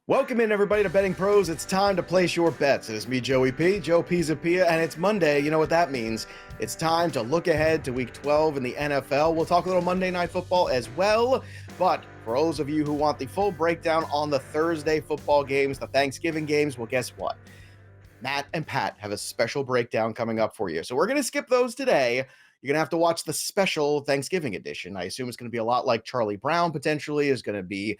Welcome in, everybody, to Betting Pros. It's time to place your bets. It is me, Joey P, Joe Pisapia, and it's Monday. You know what that means. It's time to look ahead to Week 12 in the NFL. We'll talk a little Monday Night Football as well, but for those of you who want the full breakdown on the Thursday football games, the Thanksgiving games, well, guess what? Matt and Pat have a special breakdown coming up for you. So we're going to skip those today. You're going to have to watch the special Thanksgiving edition. I assume it's going to be a lot like Charlie Brown, potentially. Is going to be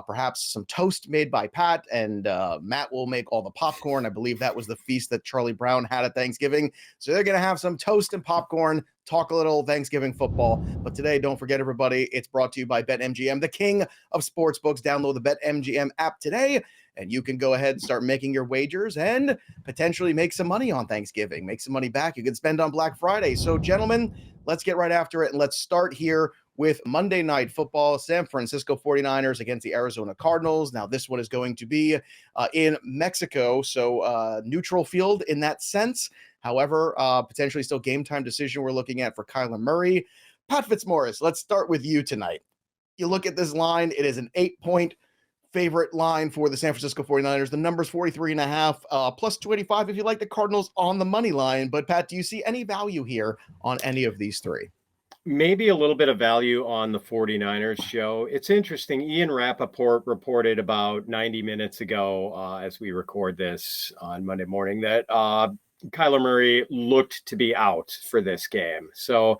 perhaps some toast made by Pat, and Matt will make all the popcorn. I believe that was the feast that Charlie Brown had at Thanksgiving. So they're going to have some toast and popcorn, talk a little Thanksgiving football. But today, don't forget, everybody, it's brought to you by BetMGM, the king of sportsbooks. Download the BetMGM app today, and you can go ahead and start making your wagers and potentially make some money on Thanksgiving, make some money back you can spend on Black Friday. So, gentlemen, let's get right after it, and let's start here with Monday Night Football. San Francisco 49ers against the Arizona Cardinals. Now, this one is going to be in Mexico, so neutral field in that sense. However, potentially still game time decision we're looking at for Kyler Murray. Pat Fitzmaurice, let's start with you tonight. You look at this line, it is an 8-point favorite line for the San Francisco 49ers. The number's 43.5, plus 25 if you like the Cardinals on the money line. But Pat, do you see any value here on any of these three? Maybe a little bit of value on the 49ers show. It's interesting. Ian Rappaport reported about 90 minutes ago, as we record this on Monday morning, that Kyler Murray looked to be out for this game. So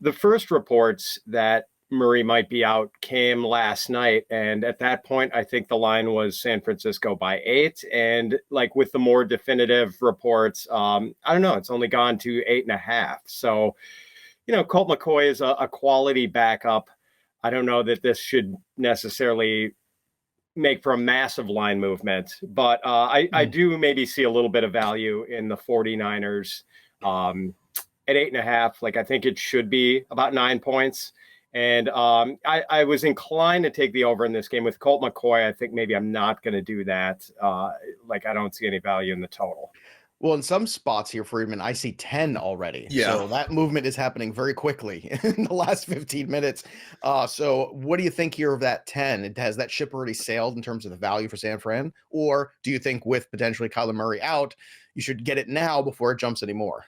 the first reports that Murray might be out came last night. And at that point, I think the line was San Francisco by 8. And like with the more definitive reports, I don't know, it's only gone to 8.5. So, you know, Colt McCoy is a quality backup. I don't know that this should necessarily make for a massive line movement, but I do maybe see a little bit of value in the 49ers at 8.5. Like, I think it should be about 9 points. And I was inclined to take the over in this game with Colt McCoy. I think maybe I'm not going to do that. I don't see any value in the total. Well, in some spots here, Freedman, I see 10 already. Yeah. So that movement is happening very quickly in the last 15 minutes. So what do you think here of that 10? Has that ship already sailed in terms of the value for San Fran? Or do you think with potentially Kyler Murray out, you should get it now before it jumps anymore?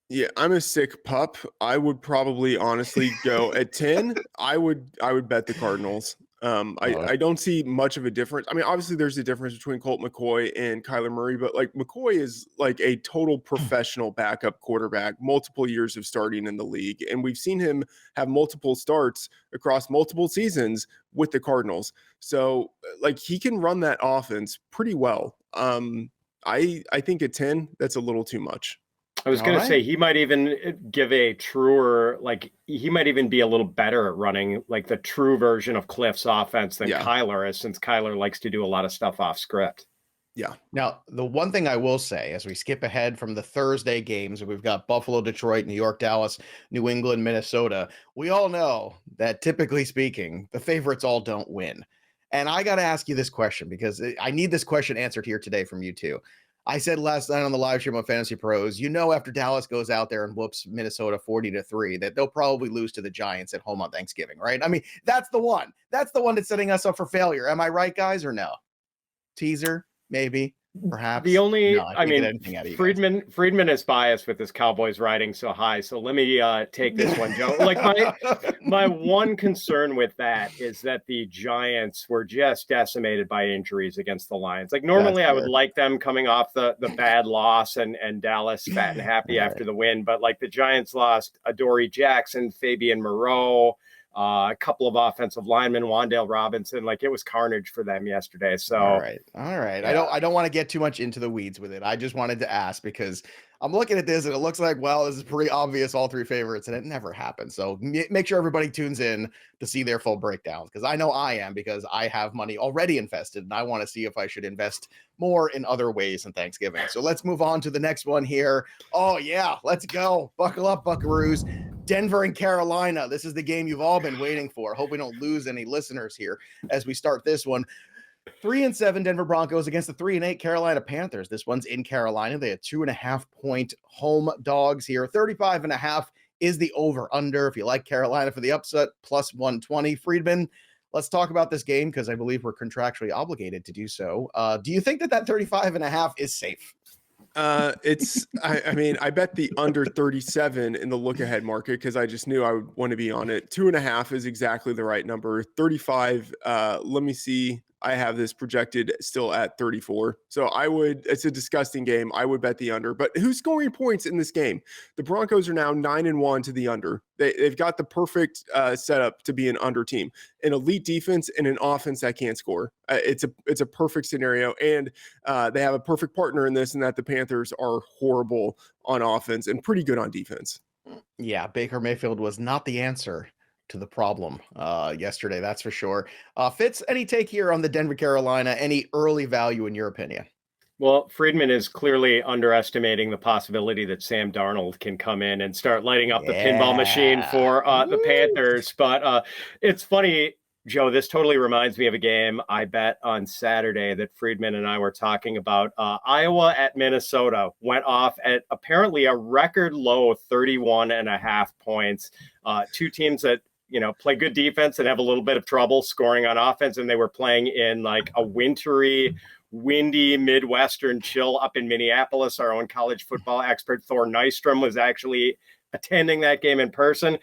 Yeah, I'm a sick pup. I would probably honestly go at 10. I would bet the Cardinals. I don't see much of a difference. I mean, obviously there's a difference between Colt McCoy and Kyler Murray, but like McCoy is like a total professional backup quarterback, multiple years of starting in the league. And we've seen him have multiple starts across multiple seasons with the Cardinals. So like he can run that offense pretty well. I think at 10, that's a little too much. I was going to say he might even give a truer, like he might even be a little better at running like the true version of Cliff's offense than Kyler is, since Kyler likes to do a lot of stuff off script. Yeah. Now, the one thing I will say as we skip ahead from the Thursday games, we've got Buffalo, Detroit, New York, Dallas, New England, Minnesota. We all know that typically speaking, the favorites all don't win. And I got to ask you this question because I need this question answered here today from you two. I said last night on the live stream on Fantasy Pros, you know, after Dallas goes out there and whoops Minnesota 40-3, that they'll probably lose to the Giants at home on Thanksgiving, right? I mean, that's the one. That's the one that's setting us up for failure. Am I right, guys, or no? Teaser, maybe, perhaps. The only, no, I mean, Freedman is biased with his Cowboys riding so high. So let me take this one, Joe. Like my one concern with that is that the Giants were just decimated by injuries against the Lions. Like normally I would like them coming off the bad loss and Dallas fat and happy after the win. But like the Giants lost Adoree Jackson, Fabian Moreau, a couple of offensive linemen, Wan'Dale Robinson, like it was carnage for them yesterday. So all right. Yeah. I don't want to get too much into the weeds with it. I just wanted to ask because I'm looking at this and it looks like, well, this is pretty obvious, all three favorites, and it never happens. So make sure everybody tunes in to see their full breakdowns, because I know I am, because I have money already invested and I want to see if I should invest more in other ways than Thanksgiving. So let's move on to the next one here. Oh yeah, let's go. Buckle up, Buckaroos. Denver and Carolina. This is the game you've all been waiting for. Hope we don't lose any listeners here as we start this one. 3-7 Denver Broncos against the 3-8 Carolina Panthers. This one's in Carolina. They had 2.5-point home dogs here. 35.5 is the over under. If you like Carolina for the upset, plus 120. Freedman, let's talk about this game because I believe we're contractually obligated to do so. Do you think that 35.5 is safe? I mean, I bet the under 37 in the look ahead market because I just knew I would want to be on it. 2.5 is exactly the right number. 35. Let me see. I have this projected still at 34. So it's a disgusting game. I would bet the under, but who's scoring points in this game? The Broncos are now 9-1 to the under. They've got the perfect setup to be an under team, an elite defense and an offense that can't score. It's a perfect scenario. And they have a perfect partner in this, and that the Panthers are horrible on offense and pretty good on defense. Yeah. Baker Mayfield was not the answer to the problem yesterday. That's for sure. Fitz, any take here on the Denver, Carolina, any early value in your opinion? Well, Freedman is clearly underestimating the possibility that Sam Darnold can come in and start lighting up the pinball machine for the Panthers. But it's funny, Joe, this totally reminds me of a game I bet on Saturday that Freedman and I were talking about. Iowa at Minnesota went off at apparently a record low 31.5 points. Two teams that play good defense and have a little bit of trouble scoring on offense. And they were playing in like a wintry, windy Midwestern chill up in Minneapolis. Our own college football expert, Thor Nystrom, was actually attending that game in person.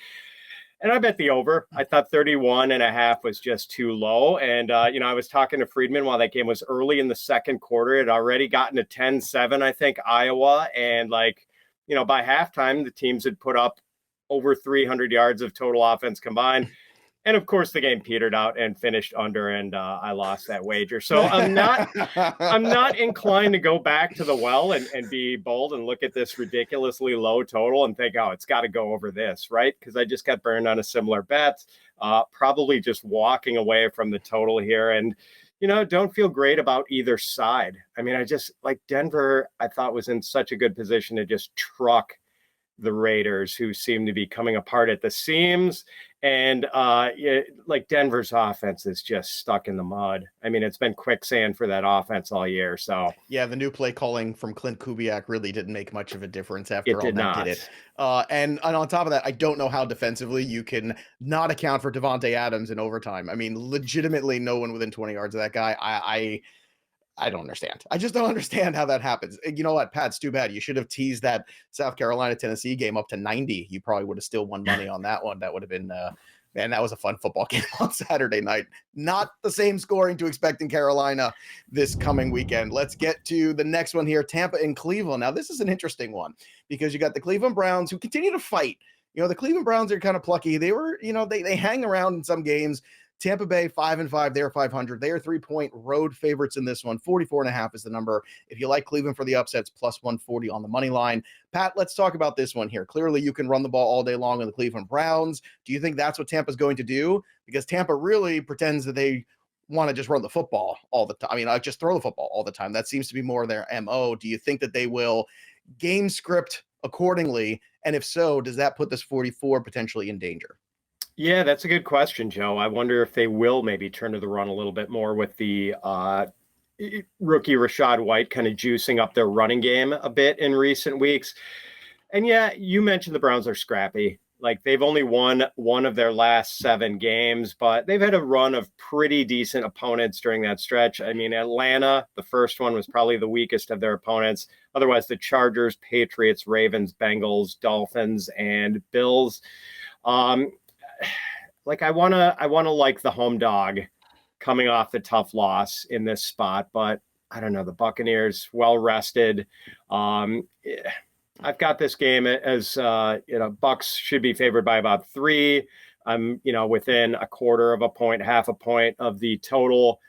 And I bet the over. I thought 31.5 was just too low. And, I was talking to Freedman while that game was early in the second quarter. It had already gotten to 10-7, I think, Iowa. And by halftime, the teams had put up over 300 yards of total offense combined. And of course the game petered out and finished under, and I lost that wager. So I'm not inclined to go back to the well and be bold and look at this ridiculously low total and think, oh, it's got to go over this, right? Because I just got burned on a similar bet. Probably just walking away from the total here. And, don't feel great about either side. I mean, I just Denver, I thought was in such a good position to just truck the Raiders, who seem to be coming apart at the seams. And Denver's offense is just stuck in the mud. I mean, it's been quicksand for that offense all year. So yeah, the new play calling from Clint Kubiak really didn't make much of a difference after all that did it. And on top of that, I don't know how defensively you can not account for Devontae Adams in overtime. I mean, legitimately no one within 20 yards of that guy. I don't understand. I just don't understand how that happens. You know what, Pat, it's too bad. You should have teased that South Carolina-Tennessee game up to 90. You probably would have still won money on that one. That would have been, man, that was a fun football game on Saturday night. Not the same scoring to expect in Carolina this coming weekend. Let's get to the next one here, Tampa and Cleveland. Now, this is an interesting one because you got the Cleveland Browns who continue to fight. The Cleveland Browns are kind of plucky. They were, they hang around in some games. Tampa Bay 5-5, they're 500. They are 3-point road favorites in this one. 44.5 is the number. If you like Cleveland for the upsets, plus 140 on the money line. Pat, let's talk about this one here. Clearly, you can run the ball all day long on the Cleveland Browns. Do you think that's what Tampa's going to do? Because Tampa really pretends that they want to just run the football all the time. I mean, just throw the football all the time. That seems to be more their MO. Do you think that they will game script accordingly? And if so, does that put this 44 potentially in danger? Yeah, that's a good question, Joe. I wonder if they will maybe turn to the run a little bit more with the rookie Rachaad White kind of juicing up their running game a bit in recent weeks. And yeah, you mentioned the Browns are scrappy. They've only won one of their last 7 games, but they've had a run of pretty decent opponents during that stretch. I mean, Atlanta, the first one, was probably the weakest of their opponents. Otherwise, the Chargers, Patriots, Ravens, Bengals, Dolphins, and Bills. I want to like the home dog coming off the tough loss in this spot, but I don't know, the Buccaneers well rested. I've got this game as Bucks should be favored by about 3. I'm within a quarter of a point, half a point of the total.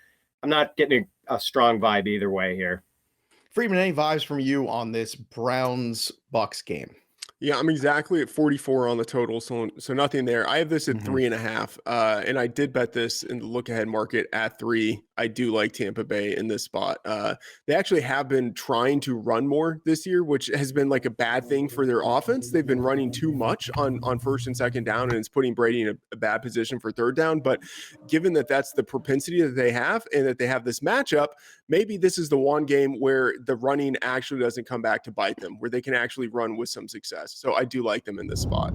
I'm not getting a strong vibe either way here. Freedman, any vibes from you on this Browns Bucks game? Yeah, I'm exactly at 44 on the total, so nothing there. I have this at 3.5, and I did bet this in the look-ahead market at 3. I do like Tampa Bay in this spot. They actually have been trying to run more this year, which has been a bad thing for their offense. They've been running too much on first and second down, and it's putting Brady in a bad position for third down. But given that that's the propensity that they have and that they have this matchup, maybe this is the one game where the running actually doesn't come back to bite them, where they can actually run with some success. So I do like them in this spot.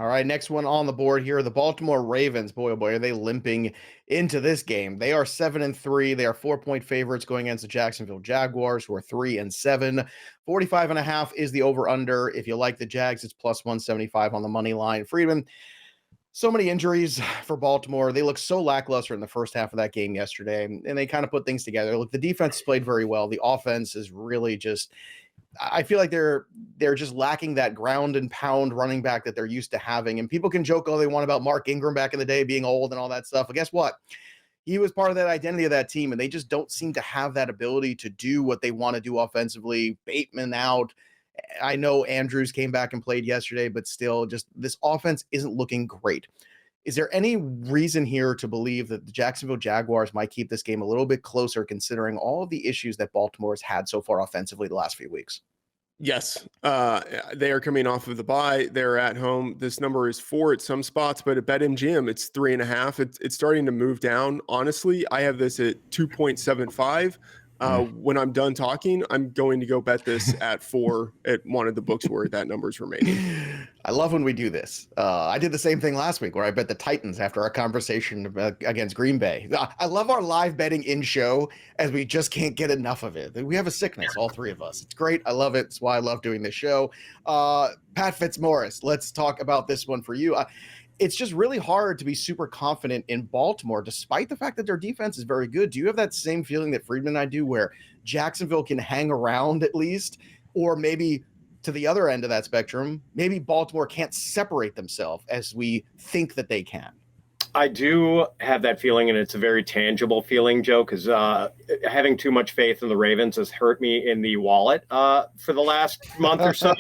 All right, next one on the board here, the Baltimore Ravens. Boy, oh boy, are they limping into this game. They are 7-3. They are 4-point favorites going against the Jacksonville Jaguars, who are 3-7. 45.5 is the over-under. If you like the Jags, it's plus 175 on the money line. Freedman, so many injuries for Baltimore. They looked so lackluster in the first half of that game yesterday, and they kind of put things together. Look, the defense played very well. The offense is really just, I feel like they're just lacking that ground and pound running back that they're used to having. And people can joke all they want about Mark Ingram back in the day being old and all that stuff. But guess what? He was part of that identity of that team, and they just don't seem to have that ability to do what they want to do offensively. Bateman out. I know Andrews came back and played yesterday, but still, just this offense isn't looking great. Is there any reason here to believe that the Jacksonville Jaguars might keep this game a little bit closer, considering all of the issues that Baltimore's had so far offensively the last few weeks? Yes, they are coming off of the bye. They're at home. This number is 4 at some spots, but at BetMGM, it's 3.5. It's starting to move down. Honestly, I have this at 2.75. When I'm done talking, I'm going to go bet this at 4 at one of the books where that number's remaining. I love when we do this. I did the same thing last week where I bet the Titans after our conversation against Green Bay. I love our live betting in show, as we just can't get enough of it. We have a sickness, all three of us. It's great. I love it. It's why I love doing this show. Pat Fitzmaurice, let's talk about this one for you. It's just really hard to be super confident in Baltimore, despite the fact that their defense is very good. Do you have that same feeling that Freedman and I do, where Jacksonville can hang around at least, or maybe to the other end of that spectrum, maybe Baltimore can't separate themselves as we think that they can? I do have that feeling, and it's a very tangible feeling, Joe, because having too much faith in the Ravens has hurt me in the wallet for the last month or so.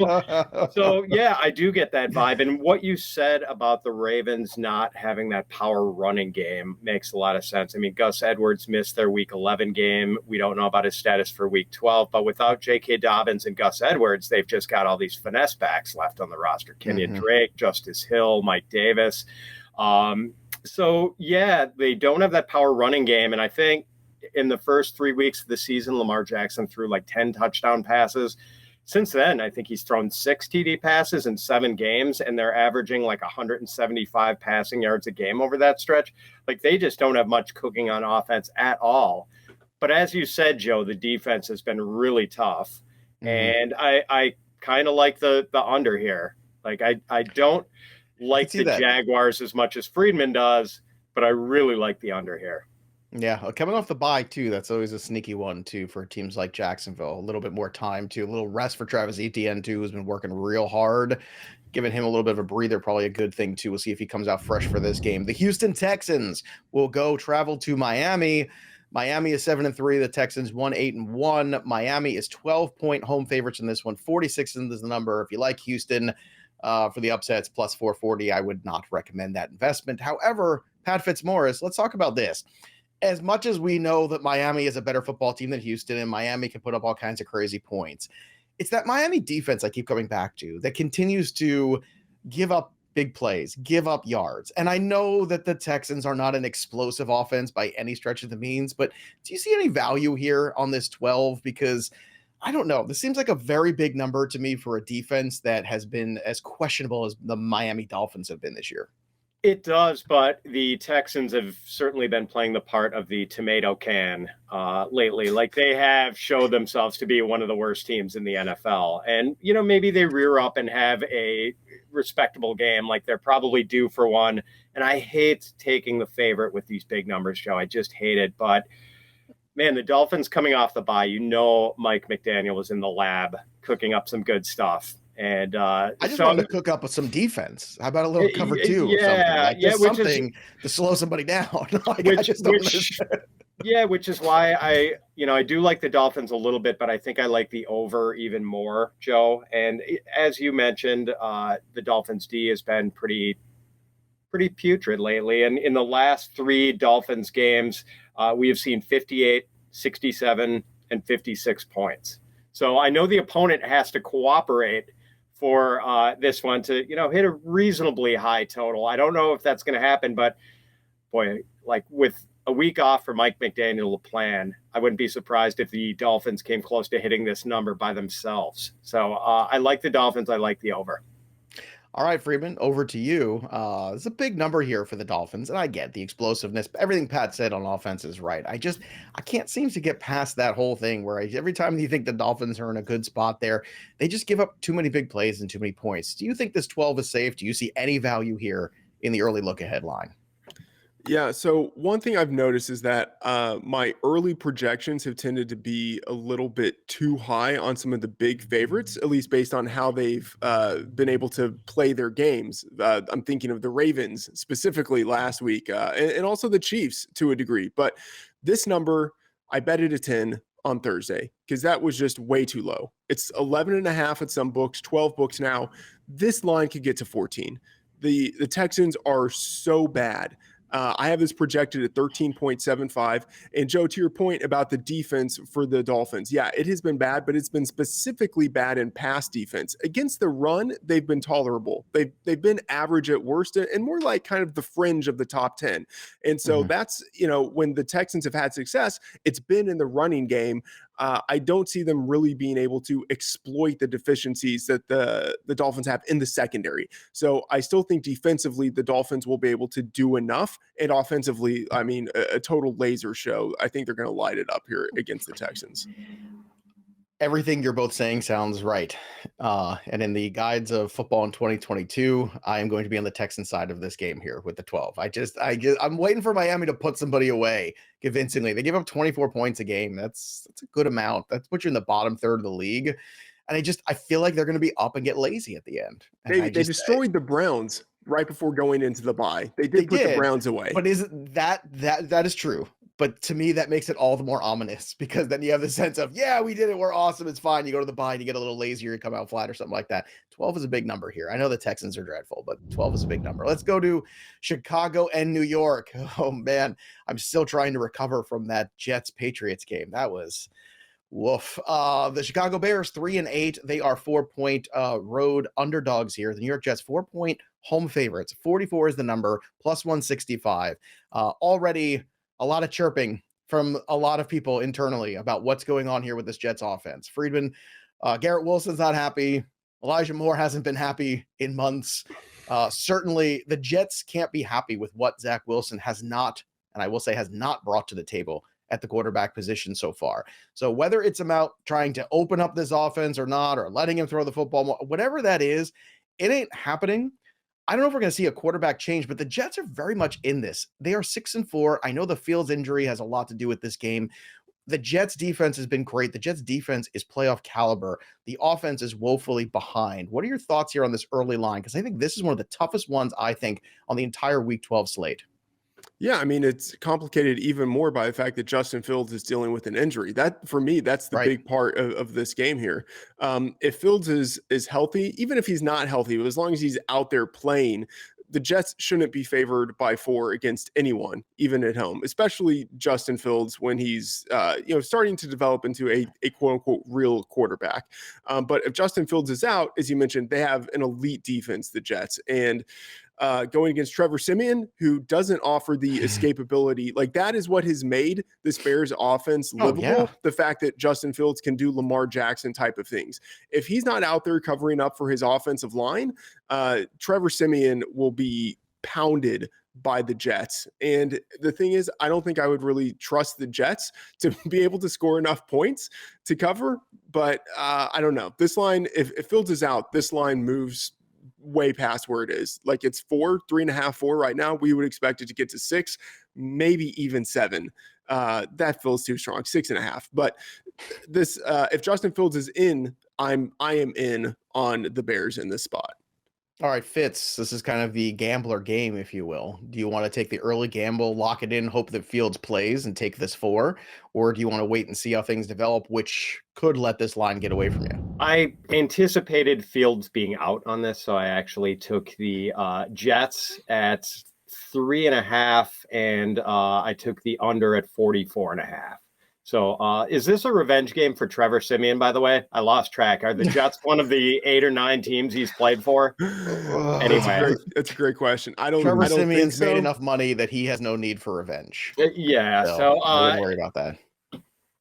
So, yeah, I do get that vibe. And what you said about the Ravens not having that power running game makes a lot of sense. I mean, Gus Edwards missed their Week 11 game. We don't know about his status for Week 12. But without J.K. Dobbins and Gus Edwards, they've just got all these finesse backs left on the roster. Kenyon Drake, Justice Hill, Mike Davis. So, yeah, they don't have that power running game. And I think in the first 3 weeks of the season, Lamar Jackson threw like 10 touchdown passes. Since then, I think he's thrown 6 TD passes in 7 games, and they're averaging like 175 passing yards a game over that stretch. Like, they just don't have much cooking on offense at all. But as you said, Joe, the defense has been really tough. And I kind of like the under here. Like, I don't like the Jaguars as much as Freedman does, but I really like the under here. Yeah, coming off the bye too, that's always a sneaky one too for teams like Jacksonville. A little bit more time too, a little rest for Travis Etienne too, who's been working real hard. Giving him a little bit of a breather, probably a good thing too. We'll see if he comes out fresh for this game. The Houston Texans will travel to Miami. Miami is 7-3. The Texans 8-1. Miami is 12-point home favorites in this one. 46 is the number. If you like Houston, for the upsets, plus 440, I would not recommend that investment. However, Pat Fitzmaurice, let's talk about this. As much as we know that Miami is a better football team than Houston, and Miami can put up all kinds of crazy points, it's that Miami defense I keep coming back to that continues to give up big plays, give up yards. And I know that the Texans are not an explosive offense by any stretch of the means, but do you see any value here on this 12? Because I don't know. This seems like a very big number to me for a defense that has been as questionable as the Miami Dolphins have been this year. It does, but the Texans have certainly been playing the part of the tomato can lately. Like, they have showed themselves to be one of the worst teams in the NFL. And, you know, maybe they rear up and have a respectable game. Like, they're probably due for one. And I hate taking the favorite with these big numbers, Joe. I just hate it. But man, the Dolphins coming off the bye, Mike McDaniel was in the lab cooking up some good stuff. And I just wanted to cook up with some defense. How about a little cover 2 or something? Something to slow somebody down. Which is why I do like the Dolphins a little bit, but I think I like the over even more, Joe. And as you mentioned, the Dolphins D has been pretty putrid lately. And in the last 3 Dolphins games, we have seen 58, 67, and 56 points. So I know the opponent has to cooperate for this one to, hit a reasonably high total. I don't know if that's going to happen, but boy, like with a week off for Mike McDaniel to plan, I wouldn't be surprised if the Dolphins came close to hitting this number by themselves. So I like the Dolphins. I like the over. All right, Freedman, over to you. It's a big number here for the Dolphins, and I get the explosiveness. But everything Pat said on offense is right. I can't seem to get past that whole thing where every time you think the Dolphins are in a good spot there, they just give up too many big plays and too many points. Do you think this 12 is safe? Do you see any value here in the early look ahead line? Yeah, so one thing I've noticed is that my early projections have tended to be a little bit too high on some of the big favorites, at least based on how they've been able to play their games. I'm thinking of the Ravens specifically last week, and also the Chiefs to a degree. But this number, I bet it a 10 on Thursday because that was just way too low. It's 11.5 at some books, 12 books now. This line could get to 14. The Texans are so bad. I have this projected at 13.75. And Joe, to your point about the defense for the Dolphins, yeah, it has been bad, but it's been specifically bad in pass defense. Against the run, they've been tolerable. They've been average at worst and more like kind of the fringe of the top 10. And so that's, when the Texans have had success, it's been in the running game. I don't see them really being able to exploit the deficiencies that the Dolphins have in the secondary. So I still think defensively, the Dolphins will be able to do enough. And offensively, I mean, a total laser show. I think they're going to light it up here against the Texans. Everything you're both saying sounds right. And in the guides of football in 2022, I am going to be on the Texan side of this game here with the 12. I'm waiting for Miami to put somebody away convincingly. They give up 24 points a game. That's a good amount. That's what you're in the bottom third of the league. And I feel like they're going to be up and get lazy at the end. They destroyed the Browns right before going into the bye. They put the Browns away. But that is true. But to me, that makes it all the more ominous because then you have the sense of, yeah, we did it. We're awesome. It's fine. You go to the bye and you get a little lazier. You come out flat or something like that. 12 is a big number here. I know the Texans are dreadful, but 12 is a big number. Let's go to Chicago and New York. Oh, man. I'm still trying to recover from that Jets-Patriots game. That was woof. The Chicago Bears, 3-8. They are 4-point road underdogs here. The New York Jets, 4-point home favorites. 44 is the number, plus 165. Already a lot of chirping from a lot of people internally about what's going on here with this Jets offense. Freedman, Garrett Wilson's not happy. Elijah Moore hasn't been happy in months. Certainly, the Jets can't be happy with what Zach Wilson has not, and I will say has not brought to the table at the quarterback position so far. So whether it's about trying to open up this offense or not, or letting him throw the football more, whatever that is, it ain't happening. I don't know if we're going to see a quarterback change, but the Jets are very much in this. They are 6-4. I know the Fields injury has a lot to do with this game. The Jets defense has been great. The Jets defense is playoff caliber. The offense is woefully behind. What are your thoughts here on this early line? Because I think this is one of the toughest ones, I think, on the entire Week 12 slate. Yeah, I mean, it's complicated even more by the fact that Justin Fields is dealing with an injury. That, for me, that's the big part of this game here. If Fields is healthy, even if he's not healthy, but as long as he's out there playing, the Jets shouldn't be favored by 4 against anyone, even at home, especially Justin Fields when he's starting to develop into a quote unquote real quarterback. But if Justin Fields is out, as you mentioned, they have an elite defense, the Jets, and going against Trevor Siemian, who doesn't offer the escapability. Like, that is what has made this Bears offense livable. Oh, yeah. The fact that Justin Fields can do Lamar Jackson type of things. If he's not out there covering up for his offensive line, Trevor Siemian will be pounded by the Jets. And the thing is, I don't think I would really trust the Jets to be able to score enough points to cover. But I don't know. This line, if Fields is out, this line moves way past where it is. Like, it's 3.5, 4 right now. We would expect it to get to 6, maybe even 7. That feels too strong, 6.5. But this, if Justin Fields is in, I am in on the Bears in this spot. All right, Fitz, this is kind of the gambler game, if you will. Do you want to take the early gamble, lock it in, hope that Fields plays and take this 4? Or do you want to wait and see how things develop, which could let this line get away from you? I anticipated Fields being out on this, so I actually took the Jets at 3.5, and I took the under at 44.5. So is this a revenge game for Trevor Siemian, by the way? I lost track. Are the Jets one of the 8 or 9 teams he's played for? Anyway. That's a great question. Trevor Siemian's made enough money that he has no need for revenge. Yeah. So I wouldn't worry about that.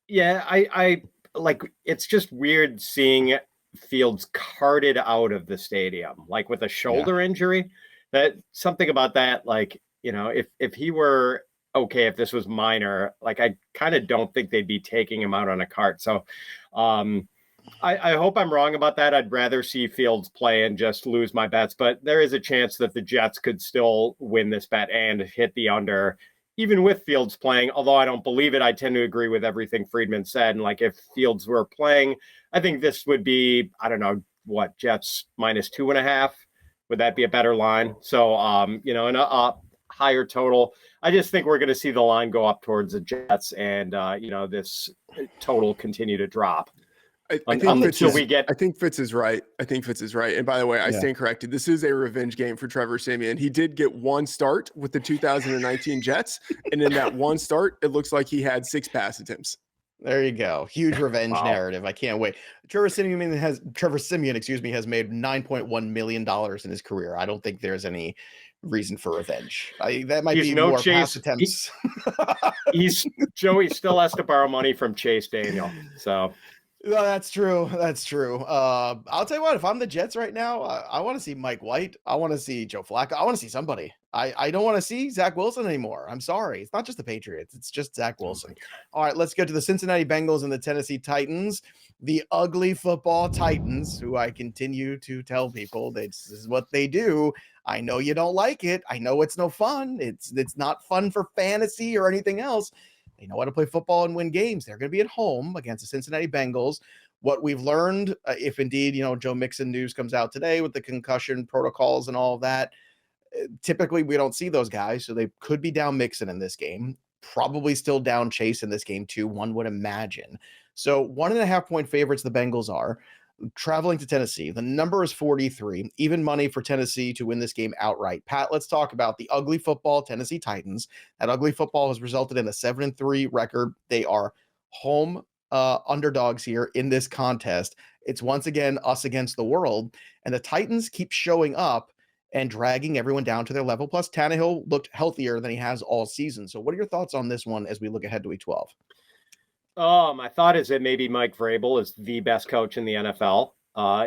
Yeah, I like, it's just weird seeing Fields carted out of the stadium, like with a shoulder injury. That something about that, like, if he were okay, if this was minor, like I kind of don't think they'd be taking him out on a cart. So I hope I'm wrong about that. I'd rather see Fields play and just lose my bets, but there is a chance that the Jets could still win this bet and hit the under, even with Fields playing. Although I don't believe it, I tend to agree with everything Freedman said. And like, if Fields were playing, I think this would be, I don't know what, Jets -2.5. Would that be a better line? So, in a higher total, I just think we're going to see the line go up towards the Jets and, this total continue to drop. I think Fitz is right. And by the way, I stand corrected. This is a revenge game for Trevor Siemian. He did get one start with the 2019 Jets. And in that one start, it looks like he had 6 pass attempts. There you go. Huge revenge narrative. I can't wait. Trevor Siemian has made $9.1 million in his career. I don't think there's any reason for revenge. That might be more pass attempts. Joey still has to borrow money from Chase Daniel. So no, that's true. I'll tell you what, if I'm the Jets right now, I want to see Mike White. I want to see Joe Flacco. I want to see somebody. I don't want to see Zach Wilson anymore. I'm sorry. It's not just the Patriots. It's just Zach Wilson. All right, let's go to the Cincinnati Bengals and the Tennessee Titans. The ugly football Titans, who I continue to tell people this is what they do. I know you don't like it. I know it's no fun. It's not fun for fantasy or anything else. They know how to play football and win games. They're going to be at home against the Cincinnati Bengals. What we've learned, if indeed, Joe Mixon news comes out today with the concussion protocols and all of that, typically we don't see those guys. So they could be down Mixon in this game, probably still down Chase in this game too, one would imagine. So 1.5 point favorites the Bengals are. Traveling to Tennessee, the number is 43, even money for Tennessee to win this game outright. Pat, let's talk about the ugly football Tennessee Titans. That ugly football has resulted in a 7-3 record. They are home underdogs here in this contest. It's once again us against the world, and the Titans keep showing up and dragging everyone down to their level. Plus, Tannehill looked healthier than he has all season. So what are your thoughts on this one as we look ahead to week 12? My thought is that maybe Mike Vrabel is the best coach in the NFL.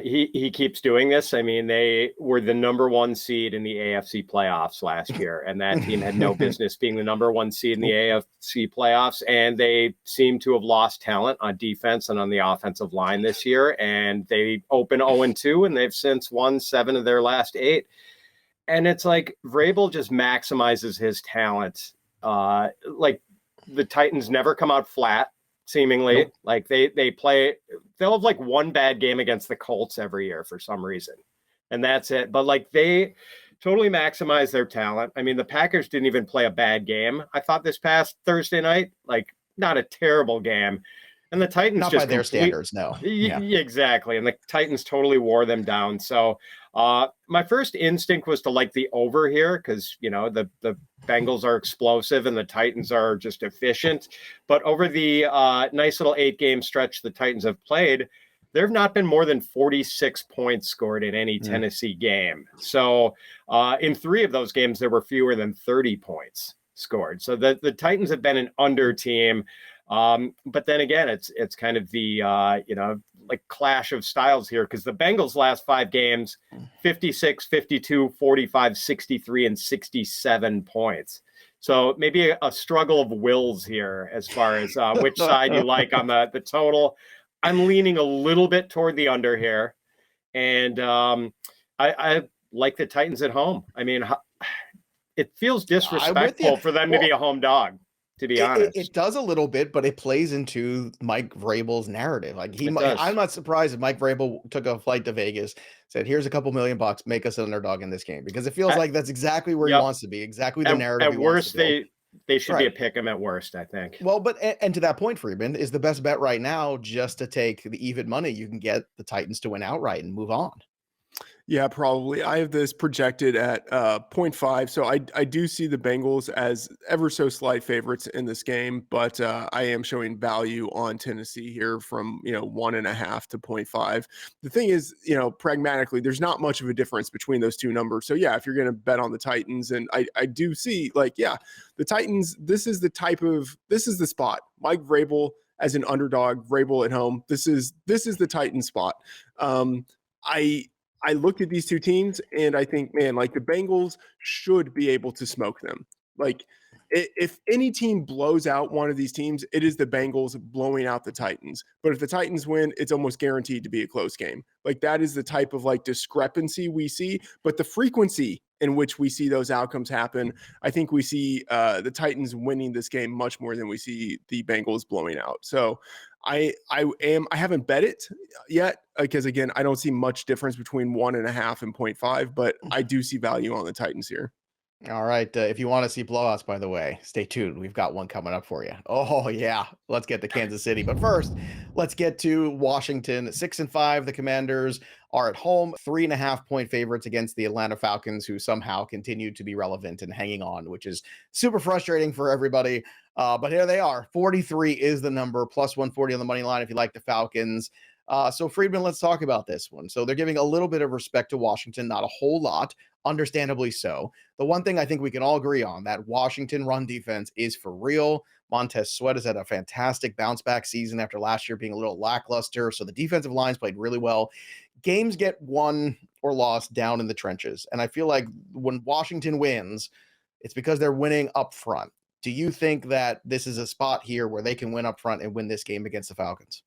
He keeps doing this. I mean, they were the number 1 seed in the AFC playoffs last year, and that team had no business being the number 1 seed in the AFC playoffs. And they seem to have lost talent on defense and on the offensive line this year. And they open 0-2, and they've since won 7 of their last 8. And it's like Vrabel just maximizes his talent. Like the Titans never come out flat. Seemingly. Nope. Like they'll have like one bad game against the Colts every year for some reason. And that's it. But like they totally maximize their talent. I mean, the Packers didn't even play a bad game. I thought this past Thursday night, like not a terrible game. And the Titans not by their standards, no. Yeah. Exactly. And the Titans totally wore them down. So my first instinct was to like the over here because, the Bengals are explosive and the Titans are just efficient. But over the nice little 8-game stretch the Titans have played, there have not been more than 46 points scored in any Tennessee game. So in 3 of those games, there were fewer than 30 points scored. So the Titans have been an under team. But then again, it's kind of the, like clash of styles here because the Bengals last 5 games, 56, 52, 45, 63, and 67 points. So maybe a struggle of wills here as far as which side you like on the total. I'm leaning a little bit toward the under here. And I like the Titans at home. I mean, it feels disrespectful for them to be a home dog. To be honest, it does a little bit, but it plays into Mike Vrabel's narrative. Like I'm not surprised if Mike Vrabel took a flight to Vegas, said, "Here's a couple $1 million, make us an underdog in this game," because it feels like that's exactly where he wants to be, exactly the narrative. At worst, they should be a pick 'em at worst, I think. Well, but and to that point, Freedman is the best bet right now, just to take the even money. You can get the Titans to win outright and move on. Yeah, probably. I have this projected at 0.5. So I do see the Bengals as ever so slight favorites in this game, but I am showing value on Tennessee here from 1.5 to 0.5. The thing is, pragmatically, there's not much of a difference between those two numbers. So yeah, if you're going to bet on the Titans, and I do see the Titans, this is the spot. Mike Vrabel as an underdog. Vrabel at home. This is the Titan spot. I look at these two teams and I think, man, like the Bengals should be able to smoke them. Like if any team blows out one of these teams, it is the Bengals blowing out the Titans. But if the Titans win, it's almost guaranteed to be a close game. Like that is the type of like discrepancy we see, but the frequency in which we see those outcomes happen, I think we see the Titans winning this game much more than we see the Bengals blowing out. So I haven't bet it yet because again, I don't see much difference between 1.5 and 0.5, but I do see value on the Titans here. All right. If you want to see blowouts, by the way, stay tuned. We've got one coming up for you. Oh, yeah. Let's get to Kansas City. But first, let's get to Washington. 6-5. The Commanders are at home, 3.5-point favorites against the Atlanta Falcons, who somehow continue to be relevant and hanging on, which is super frustrating for everybody. But here they are. 43 is the number, plus 140 on the money line if you like the Falcons. So Freedman, let's talk about this one. So they're giving a little bit of respect to Washington, not a whole lot, understandably so. The one thing I think we can all agree on, that Washington run defense is for real. Montez Sweat has had a fantastic bounce back season after last year being a little lackluster. So the defensive lines played really well. Games get won or lost down in the trenches. And I feel like when Washington wins, it's because they're winning up front. Do you think that this is a spot here where they can win up front and win this game against the Falcons?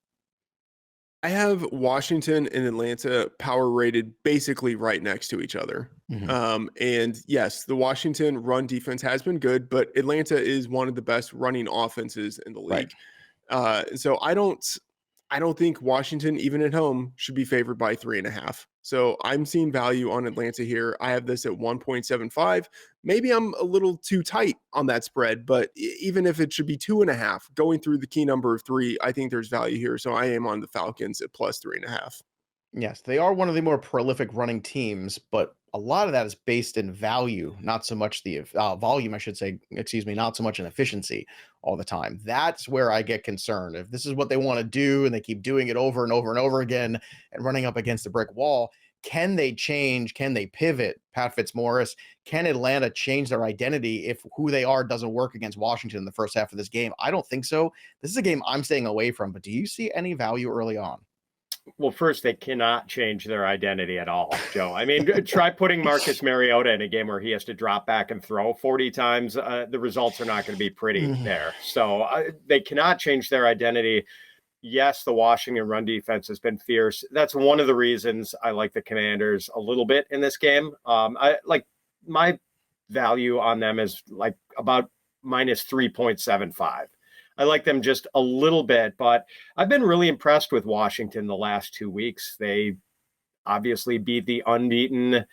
I have Washington and Atlanta power rated basically right next to each other. Mm-hmm. And yes, the Washington run defense has been good, but Atlanta is one of the best running offenses in the league. Right. So I don't think Washington, even at home, should be favored by 3.5. So I'm seeing value on Atlanta here. I have this at 1.75. Maybe I'm a little too tight on that spread, but even if it should be 2.5, going through the key number of 3, I think there's value here. So I am on the Falcons at plus 3.5. Yes, they are one of the more prolific running teams, but a lot of that is based in value, not so much the volume, I should say, not so much in efficiency all the time. That's where I get concerned. If this is what they want to do and they keep doing it over and over and over again and running up against a brick wall, can they change? Can they pivot? Pat Fitzmaurice, can Atlanta change their identity if who they are doesn't work against Washington in the first half of this game? I don't think so. This is a game I'm staying away from, but do you see any value early on? Well, first, they cannot change their identity at all, Joe. I mean, try putting Marcus Mariota in a game where he has to drop back and throw 40 times. The results are not going to be pretty there. So they cannot change their identity. Yes, the Washington run defense has been fierce. That's one of the reasons I like the Commanders a little bit in this game. I like my value on them is like about minus 3.75. I like them just a little bit, but I've been really impressed with Washington the last 2 weeks. They obviously beat the unbeaten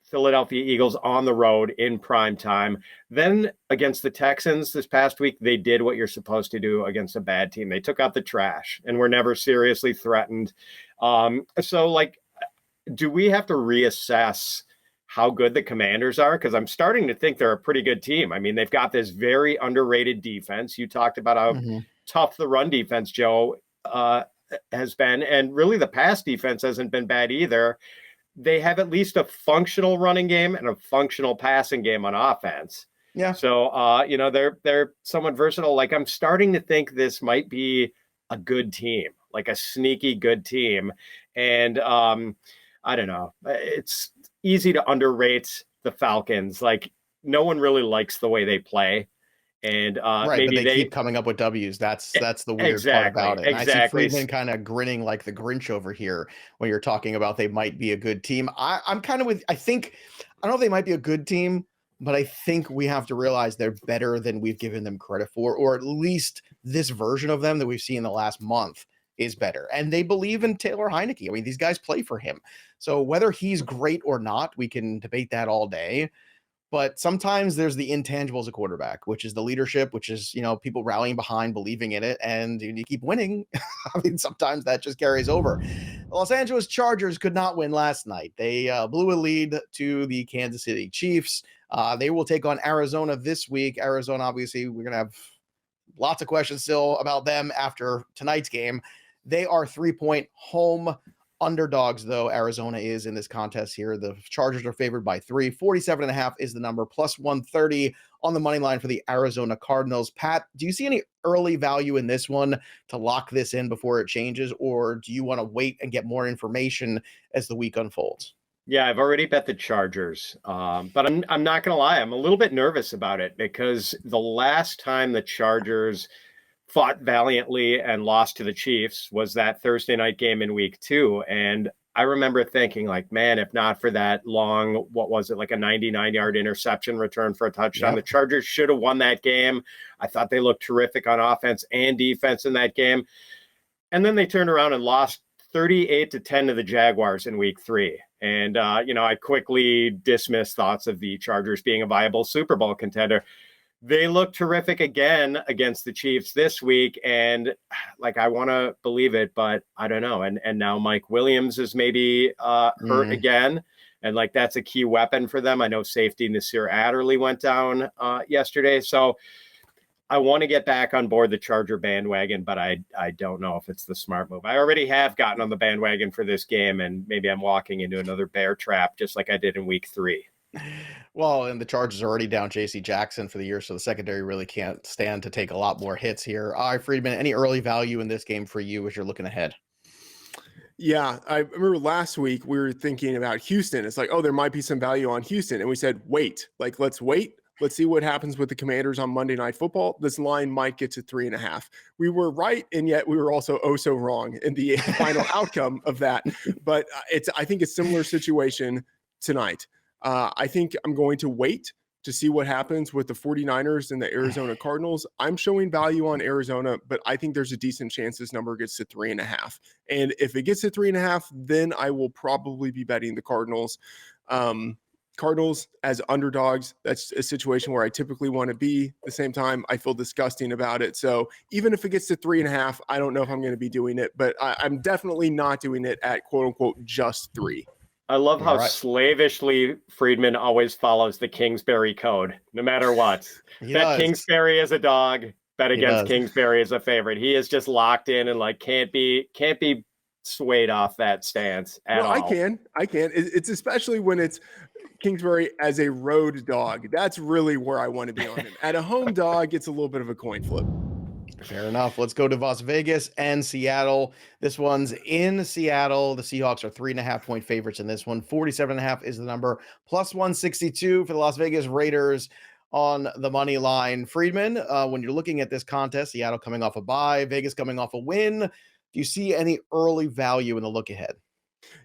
Philadelphia Eagles on the road in prime time. Then against the Texans this past week, they did what you're supposed to do against a bad team. They took out the trash and were never seriously threatened. So, like, do we have to reassess how good the Commanders are? Because I'm starting to think they're a pretty good team. I mean, they've got this very underrated defense. You talked about how tough the run defense, Joe, has been. And really the pass defense hasn't been bad either. They have at least a functional running game and a functional passing game on offense. Yeah. So, they're somewhat versatile. Like, I'm starting to think this might be a good team, like a sneaky good team. And I don't know. It's easy to underrate the Falcons. Like, no one really likes the way they play. And maybe but they keep coming up with W's. That's the weird part about it. And I see Freedman kind of grinning like the Grinch over here when you're talking about they might be a good team. I'm kind of with, I don't know if they might be a good team, but I think we have to realize they're better than we've given them credit for, or at least this version of them that we've seen in the last month is better. And they believe in Taylor Heineke. I mean, these guys play for him. So whether he's great or not, we can debate that all day. But sometimes there's the intangibles of quarterback, which is the leadership, which is, people rallying behind, believing in it, and you keep winning. I mean, sometimes that just carries over. The Los Angeles Chargers could not win last night. They blew a lead to the Kansas City Chiefs. They will take on Arizona this week. Arizona, obviously, we're going to have lots of questions still about them after tonight's game. They are 3-point home underdogs, though. Arizona is in this contest here. The Chargers are favored by 3. 47.5 is the number, plus 130 on the money line for the Arizona Cardinals. Pat, do you see any early value in this one to lock this in before it changes, or do you want to wait and get more information as the week unfolds? Yeah, I've already bet the Chargers, but I'm not going to lie. I'm a little bit nervous about it because the last time the Chargers fought valiantly and lost to the Chiefs was that Thursday night game in week 2. And I remember thinking, like, man, if not for that long, what was it, like a 99-yard interception return for a touchdown, the Chargers should have won that game. I thought they looked terrific on offense and defense in that game. And then they turned around and lost 38-10 to the Jaguars in week 3. And, I quickly dismissed thoughts of the Chargers being a viable Super Bowl contender. They look terrific again against the Chiefs this week. And I want to believe it, but I don't know. And now Mike Williams is maybe hurt again. And that's a key weapon for them. I know safety Nasir Adderley went down yesterday. So I want to get back on board the Charger bandwagon, but I don't know if it's the smart move. I already have gotten on the bandwagon for this game, and maybe I'm walking into another bear trap just like I did in week 3. Well, and the Chargers are already down J.C. Jackson for the year, so the secondary really can't stand to take a lot more hits here. All right, Freedman, any early value in this game for you as you're looking ahead? Yeah, I remember last week we were thinking about Houston. It's like, oh, there might be some value on Houston. And we said, wait, let's wait. Let's see what happens with the Commanders on Monday Night Football. This line might get to 3.5. We were right, and yet we were also so wrong in the final outcome of that. But I think it's a similar situation tonight. I think I'm going to wait to see what happens with the 49ers and the Arizona Cardinals. I'm showing value on Arizona, but I think there's a decent chance this number gets to 3.5. And if it gets to 3.5, then I will probably be betting the Cardinals. Cardinals as underdogs, that's a situation where I typically want to be. At the same time, I feel disgusting about it. So even if it gets to 3.5, I don't know if I'm going to be doing it, but I'm definitely not doing it at quote unquote just 3. I love how slavishly Freedman always follows the Kingsbury code, no matter what. Bet Kingsbury as a dog, bet against Kingsbury as a favorite. He is just locked in and can't be swayed off that stance at all. I can. It's especially when it's Kingsbury as a road dog. That's really where I want to be on him. At a home dog, it's a little bit of a coin flip. Fair enough. Let's go to Las Vegas and Seattle. This one's in Seattle. The Seahawks are 3.5-point favorites in this one. 47.5 is the number, plus 162 for the Las Vegas Raiders on the money line. Freedman, when you're looking at this contest, Seattle coming off a bye, Vegas coming off a win, do you see any early value in the look ahead?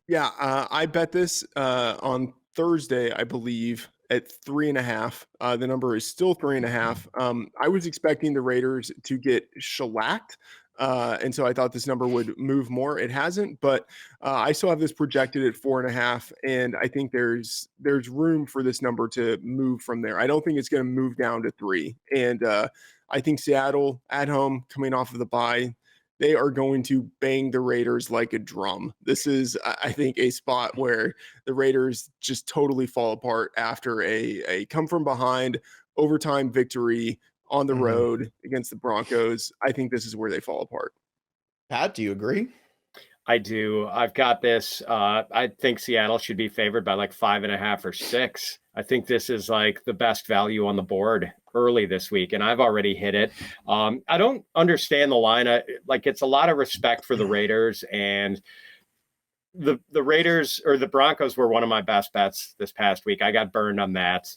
Yeah, I bet this on Thursday, I believe, at 3.5. The number is still 3.5. I was expecting the Raiders to get shellacked. And so I thought this number would move more. It hasn't, but I still have this projected at 4.5. And I think there's room for this number to move from there. I don't think it's going to move down to 3. And I think Seattle at home coming off of the bye, they are going to bang the Raiders like a drum. This is, I think, a spot where the Raiders just totally fall apart after a come from behind overtime victory on the road against the Broncos. I think this is where they fall apart. Pat, do you agree? I do. I've got this. I think Seattle should be favored by 5.5 or 6. I think this is the best value on the board early this week, and I've already hit it. I don't understand the line. It's a lot of respect for the Raiders, and the Raiders or the Broncos were one of my best bets this past week. I got burned on that.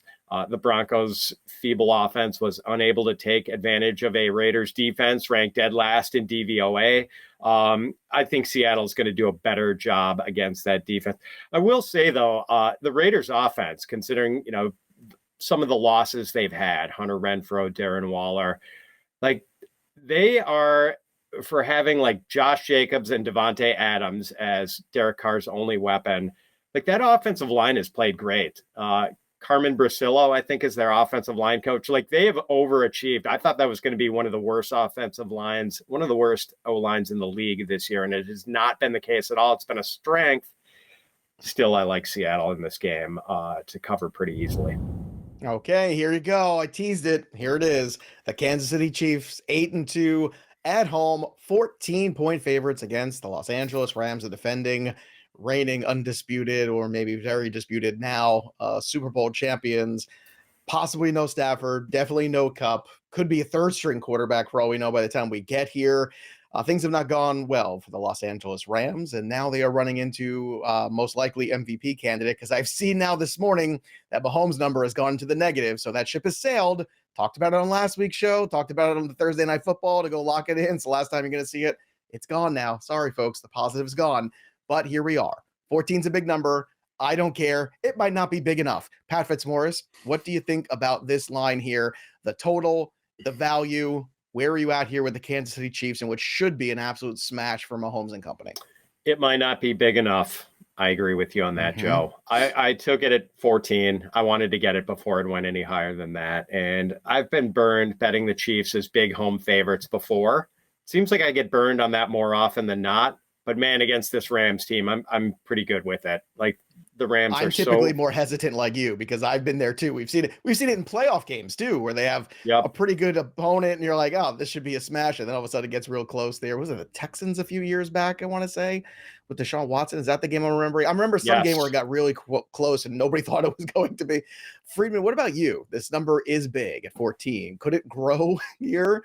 The Broncos' feeble offense was unable to take advantage of a Raiders defense ranked dead last in DVOA. I think Seattle's going to do a better job against that defense. I will say, though, the Raiders' offense, considering, some of the losses they've had, Hunter Renfrow, Darren Waller, they are, for having Josh Jacobs and Devontae Adams as Derek Carr's only weapon, that offensive line has played great. Carmen Brasillo, I think, is their offensive line coach. They have overachieved. I thought that was going to be one of the worst offensive lines, one of the worst O-lines in the league this year, and it has not been the case at all. It's been a strength. Still, I like Seattle in this game to cover pretty easily. Okay, here you go. I teased it. Here it is. The Kansas City Chiefs, 8-2 at home, 14-point favorites against the Los Angeles Rams, the defending reigning undisputed, or maybe very disputed now, Super Bowl champions. Possibly no Stafford, definitely no Cup. Could be a third string quarterback for all we know by the time we get here. Things have not gone well for the Los Angeles Rams, and now they are running into most likely MVP candidate, because I've seen now this morning that Mahomes' number has gone to the negative, so that ship has sailed. Talked about it on last week's show, talked about it on the Thursday Night Football to go lock it in. It's the last time you're going to see it. It's gone now. Sorry, folks. The positive's gone. But here we are. 14's a big number. I don't care. It might not be big enough. Pat Fitzmaurice, what do you think about this line here? The total, the value, where are you at here with the Kansas City Chiefs and what should be an absolute smash for Mahomes and company? It might not be big enough. I agree with you on that, Joe. I took it at 14. I wanted to get it before it went any higher than that. And I've been burned betting the Chiefs as big home favorites before. Seems like I get burned on that more often than not. But man, against this Rams team, I'm pretty good with it. Like, the Rams I'm typically more hesitant like you, because I've been there too. We've seen it in playoff games too, where they have a pretty good opponent and you're like, oh, this should be a smash. And then all of a sudden it gets real close there. Was it the Texans a few years back, I want to say, with Deshaun Watson? Is that the game I'm remembering? I remember some game where it got really close and nobody thought it was going to be. Freedman, what about you? This number is big at 14. Could it grow here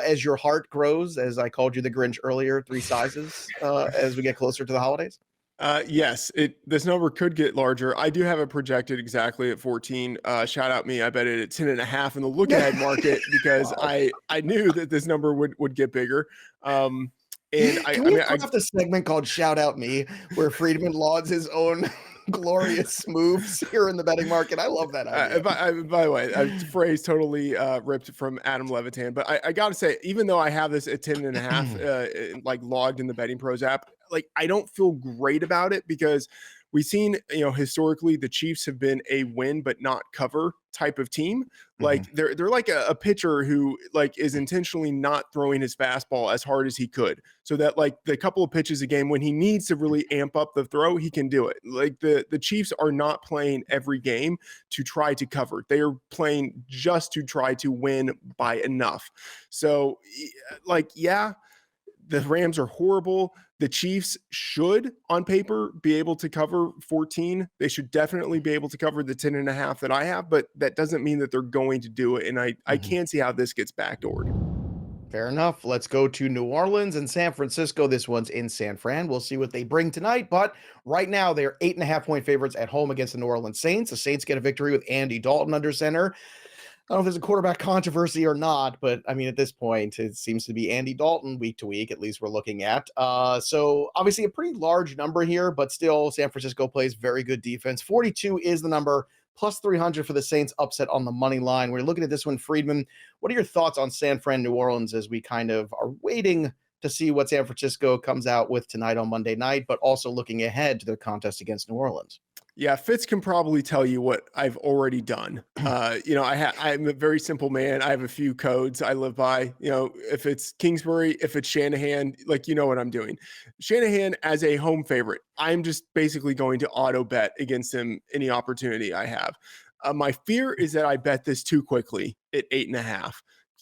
as your heart grows, as I called you the Grinch earlier, 3 sizes as we get closer to the holidays? Yes, this number could get larger. I do have it projected exactly at 14. Shout out me. I bet it at 10.5 in the look ahead market, because I knew that this number would get bigger. And Can we have this segment called Shout Out Me, where Freedman lauds his own glorious moves here in the betting market? I love that idea. By the way, a phrase totally ripped from Adam Levitan, but I got to say, even though I have this at 10.5, like logged in the Betting Pros app, like, I don't feel great about it, because we've seen, historically the Chiefs have been a win but not cover type of team. Like, they're like a pitcher who, like, is intentionally not throwing his fastball as hard as he could, so that, like, the couple of pitches a game when he needs to really amp up the throw, he can do it. Like, the Chiefs are not playing every game to try to cover. They are playing just to try to win by enough. So, like, yeah, the Rams are horrible. The Chiefs should, on paper, be able to cover 14. They should definitely be able to cover the 10.5 that I have, but that doesn't mean that they're going to do it. And I can't see how this gets backdoored. Fair enough. Let's go to New Orleans and San Francisco. This one's in San Fran. We'll see what they bring tonight. But right now, they're 8.5-point favorites at home against the New Orleans Saints. The Saints get a victory with Andy Dalton under center. I don't know if there's a quarterback controversy or not, but I mean, at this point, it seems to be Andy Dalton week to week, at least we're looking at. So obviously a pretty large number here, but still San Francisco plays very good defense. 42 is the number, plus 300 for the Saints upset on the money line. We're looking at this one, Freedman. What are your thoughts on San Fran, New Orleans, as we kind of are waiting to see what San Francisco comes out with tonight on Monday night, but also looking ahead to their contest against New Orleans? Yeah, Fitz can probably tell you what I've already done. I'm a very simple man. I have a few codes I live by. If it's Kingsbury, if it's Shanahan, like, what I'm doing. Shanahan as a home favorite, I'm just basically going to auto bet against him any opportunity I have. My fear is that I bet this too quickly at 8.5.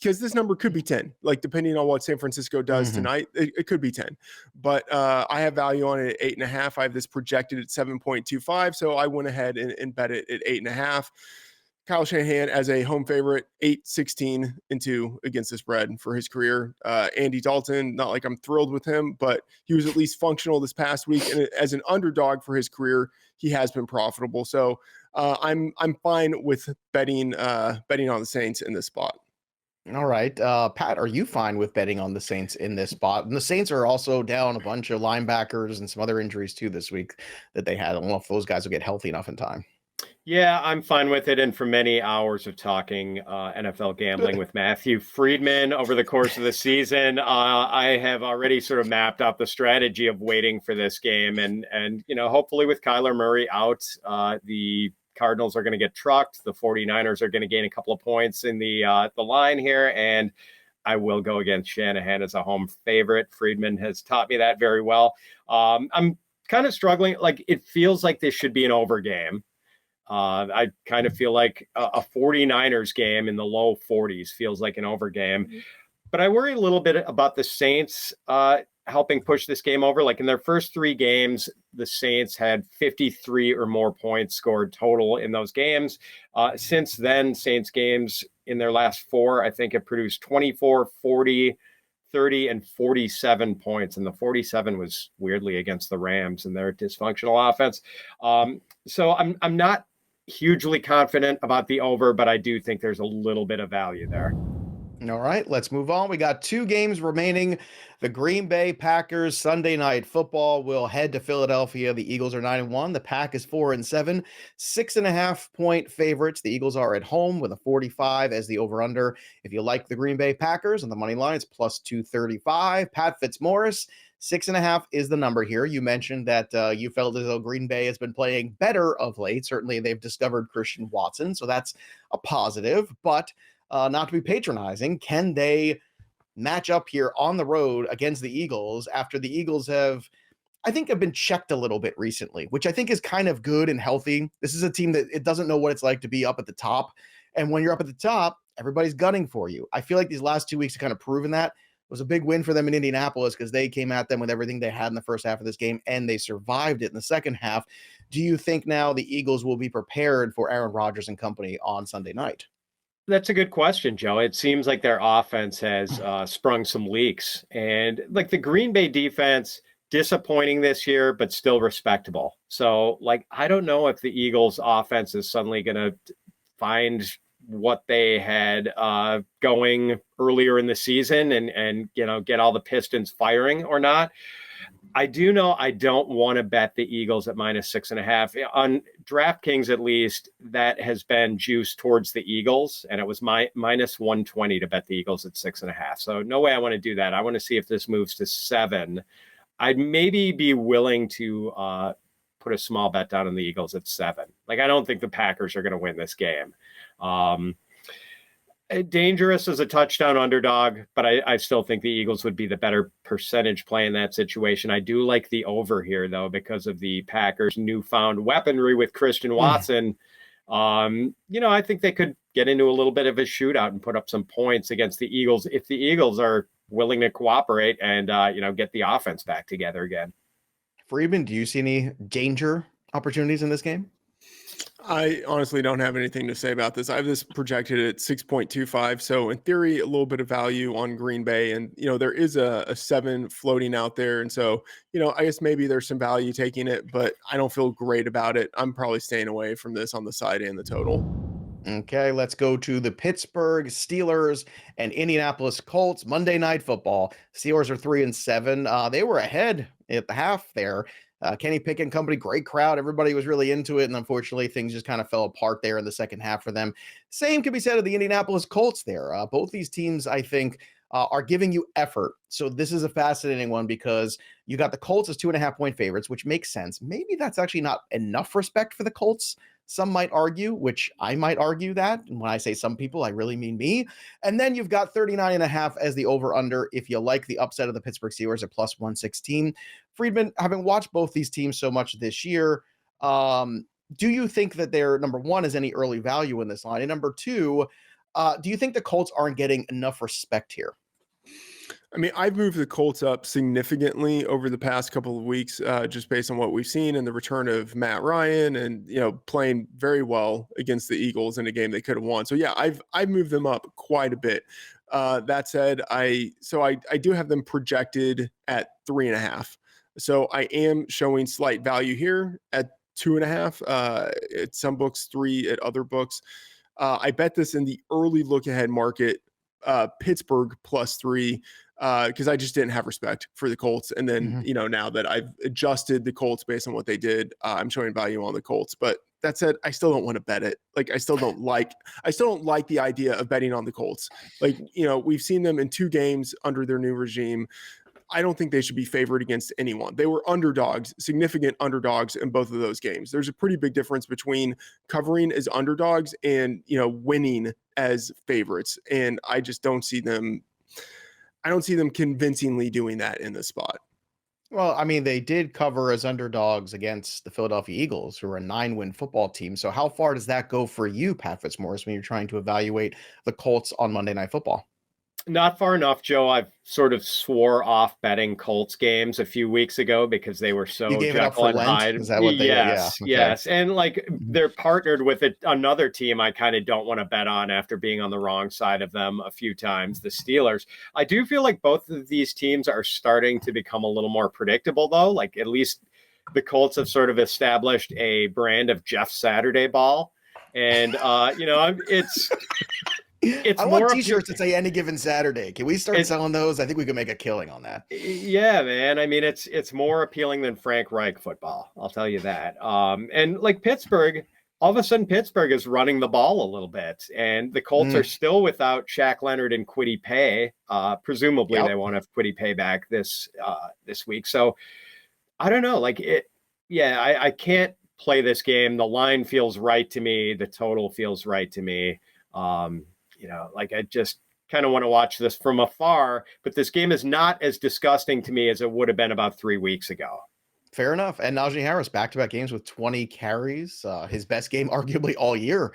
Because this number could be 10, like, depending on what San Francisco does tonight, it could be 10. But I have value on it at 8.5. I have this projected at 7.25, so I went ahead and bet it at 8.5. Kyle Shanahan as a home favorite, 8-16-2 against the spread for his career. Andy Dalton, not like I'm thrilled with him, but he was at least functional this past week, and as an underdog for his career, he has been profitable. So I'm fine with betting on the Saints in this spot. All right. Pat, are you fine with betting on the Saints in this spot? And the Saints are also down a bunch of linebackers and some other injuries too this week that they had. I don't know if those guys will get healthy enough in time. Yeah, I'm fine with it. And for many hours of talking NFL gambling with Matthew Freedman over the course of the season, I have already sort of mapped out the strategy of waiting for this game. And hopefully with Kyler Murray out, the Cardinals are going to get trucked. The 49ers are going to gain a couple of points in the line here. And I will go against Shanahan as a home favorite. Freedman has taught me that very well. I'm kind of struggling. Like, it feels like this should be an over game. I kind of feel like a 49ers game in the low 40s feels like an over game. But I worry a little bit about the Saints. helping push this game over. Like in their first 3 games, the Saints had 53 or more points scored total in those games. Since then, Saints games in their last 4, I think, have produced 24, 40, 30, and 47 points. And the 47 was weirdly against the Rams and their dysfunctional offense. So I'm not hugely confident about the over, but I do think there's a little bit of value there. All right, let's move on. We got 2 games remaining. The Green Bay Packers Sunday Night Football will head to Philadelphia. The Eagles are 9-1. The Pack is 4-7, 6.5-point favorites. The Eagles are at home with a 45 as the over/under. If you like the Green Bay Packers on the money line, it's plus 235. Pat Fitzmaurice, 6.5 is the number here. You mentioned that you felt as though Green Bay has been playing better of late. Certainly, they've discovered Christian Watson, so that's a positive. But not to be patronizing, can they match up here on the road against the Eagles after the Eagles have been checked a little bit recently, which I think is kind of good and healthy. This is a team that it doesn't know what it's like to be up at the top. And when you're up at the top, everybody's gunning for you. I feel like these last 2 weeks have kind of proven that. It was a big win for them in Indianapolis because they came at them with everything they had in the first half of this game, and they survived it in the second half. Do you think now the Eagles will be prepared for Aaron Rodgers and company on Sunday night? That's a good question, Joe. It seems like their offense has sprung some leaks. And like the Green Bay defense, disappointing this year, but still respectable. So, like, I don't know if the Eagles offense is suddenly going to find what they had going earlier in the season and get all the Pistons firing or not. I do know I don't want to bet the Eagles at -6.5. On DraftKings, at least, that has been juiced towards the Eagles, and it was -120 to bet the Eagles at 6.5. So no way I want to do that. I want to see if this moves to 7. I'd maybe be willing to put a small bet down on the Eagles at 7. Like, I don't think the Packers are going to win this game. Dangerous as a touchdown underdog, but I still think the Eagles would be the better percentage play in that situation. I do like the over here, though, because of the Packers' newfound weaponry with Christian Watson. I think they could get into a little bit of a shootout and put up some points against the Eagles if the Eagles are willing to cooperate and, get the offense back together again. Freedman, do you see any danger opportunities in this game? I honestly don't have anything to say about this. I have this projected at 6.25. So in theory, a little bit of value on Green Bay. And, there is a 7 floating out there. And so, I guess maybe there's some value taking it, but I don't feel great about it. I'm probably staying away from this on the side and the total. Okay, let's go to the Pittsburgh Steelers and Indianapolis Colts Monday Night Football. Steelers are 3-7. They were ahead at the half there. Kenny Pickett and company, great crowd. Everybody was really into it. And unfortunately, things just kind of fell apart there in the second half for them. Same can be said of the Indianapolis Colts there. Both these teams, I think, are giving you effort. So this is a fascinating one because you got the Colts as 2.5-point favorites, which makes sense. Maybe that's actually not enough respect for the Colts. Some might argue, which I might argue that. And when I say some people, I really mean me. And then you've got 39.5 as the over/under if you like the upset of the Pittsburgh Steelers at plus 116. Freedman, having watched both these teams so much this year, do you think that there, number one, is any early value in this line? And number two, do you think the Colts aren't getting enough respect here? I mean, I've moved the Colts up significantly over the past couple of weeks, just based on what we've seen and the return of Matt Ryan and, playing very well against the Eagles in a game they could have won. So yeah, I've moved them up quite a bit. That said, I do have them projected at 3.5. So I am showing slight value here at 2.5. At some books, 3 at other books. I bet this in the early look ahead market, Pittsburgh +3. Because I just didn't have respect for the Colts. And then, now that I've adjusted the Colts based on what they did, I'm showing value on the Colts. But that said, I still don't want to bet it. Like, I still don't like the idea of betting on the Colts. Like, we've seen them in 2 games under their new regime. I don't think they should be favored against anyone. They were underdogs, significant underdogs in both of those games. There's a pretty big difference between covering as underdogs and, winning as favorites. And I just don't see them. I don't see them convincingly doing that in this spot. Well, I mean, they did cover as underdogs against the Philadelphia Eagles, who are a 9-win football team. So how far does that go for you, Pat Fitzmaurice, when you're trying to evaluate the Colts on Monday Night Football? Not far enough, Joe. I've sort of swore off betting Colts games a few weeks ago because they were so You gave it up Jekyll for and Lent? Hyde. Is that what they? Yes, Yeah. Okay. yes. And like they're partnered with another team I kind of don't want to bet on after being on the wrong side of them a few times, the Steelers. I do feel like both of these teams are starting to become a little more predictable, though. Like at least the Colts have sort of established a brand of Jeff Saturday ball. And, it's I more want T-shirts that say "Any Given Saturday." Can we start selling those? I think we could make a killing on that. Yeah, man. I mean, it's more appealing than Frank Reich football. I'll tell you that. And like Pittsburgh, all of a sudden Pittsburgh is running the ball a little bit, and the Colts are still without Shaq Leonard and Kwity Paye. Presumably, they won't have Kwity Paye back this week. So I don't know. Like it. Yeah, I can't play this game. The line feels right to me. The total feels right to me. Like I just kind of want to watch this from afar, but this game is not as disgusting to me as it would have been about 3 weeks ago. Fair enough. And Najee Harris, back-to-back games with 20 carries, his best game arguably all year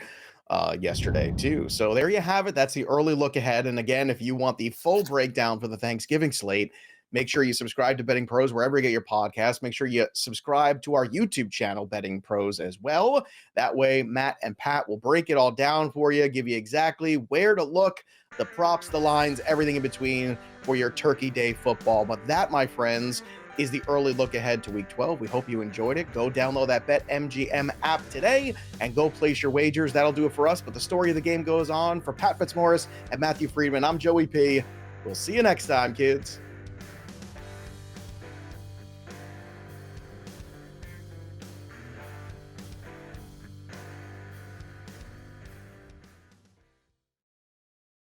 yesterday too. So there you have it. That's the early look ahead. And again, if you want the full breakdown for the Thanksgiving slate, make sure you subscribe to Betting Pros wherever you get your podcast. Make sure you subscribe to our YouTube channel, Betting Pros, as well. That way, Matt and Pat will break it all down for you, give you exactly where to look, the props, the lines, everything in between for your Turkey Day football. But that, my friends, is the early look ahead to Week 12. We hope you enjoyed it. Go download that BetMGM app today and go place your wagers. That'll do it for us. But the story of the game goes on. For Pat Fitzmaurice and Matthew Freedman, I'm Joey P. We'll see you next time, kids.